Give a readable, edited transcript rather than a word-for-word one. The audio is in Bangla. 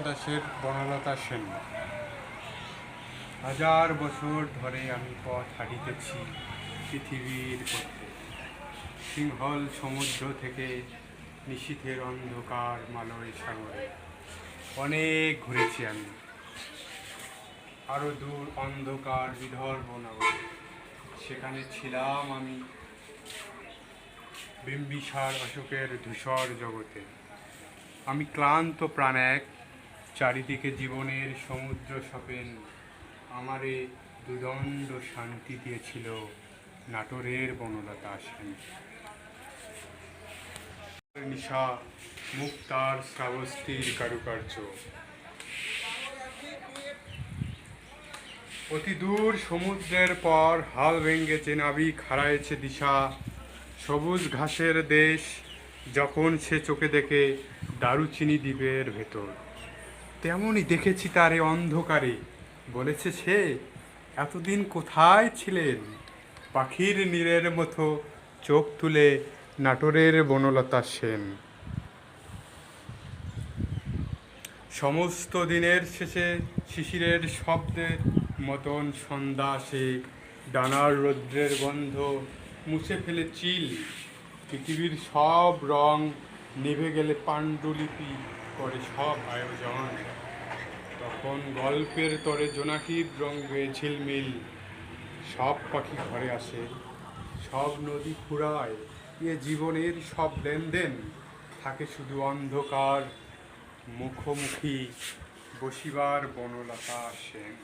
দাসের বনলতা সেন। হাজার বছর ধরে আমি পথ হাঁটিতেছি পৃথিবীর পথে, সিংহল সমুদ্র থেকে নিশীথের অন্ধকার মালয় সাগরে। অনেক ঘুরেছি আমি, আরো দূর অন্ধকার বিদর্ভ নগরে। সেখানে ছিলাম আমি বিম্বিসার অশোকের ধূসর জগতে। আমি ক্লান্ত প্রাণ এক, চারিদিকে জীবনের সমুদ্র সপেন। আমারে দুদণ্ড শান্তি দিয়েছিল নাটোরের বনলতা সেন। নিশা মুক্তার শ্রাবস্তির কারুকার্য, অতি দূর সমুদ্রের পর হাল ভেঙ্গেছে নাবিক, হারায়েছে দিশা। সবুজ ঘাসের দেশ যখন সে চোখে দেখে দারুচিনি দ্বীপের ভেতর, তেমনই দেখেছি তারে অন্ধকারে। বলেছে সে, এতদিন কোথায় ছিলেন? পাখির নীড়ের মতো চোখ তুলে নাটোরের বনলতা সেন। সমস্ত দিনের শেষে শিশিরের শব্দের মতন সন্ধ্যা আসে, ডানার রৌদ্রের গন্ধ মুছে ফেলে চিল। পৃথিবীর সব রং নিভে গেলে পাণ্ডুলিপি করে সব আয়োজন। তখন গল্পের তরে জোনাকির রঙে ঝিলমিল। সব পাখি ঘরে আসে, সব নদী ফুরায়, এ জীবনের সব লেনদেন। থাকে শুধু অন্ধকার মুখোমুখি বসিবার বনলতা সেন।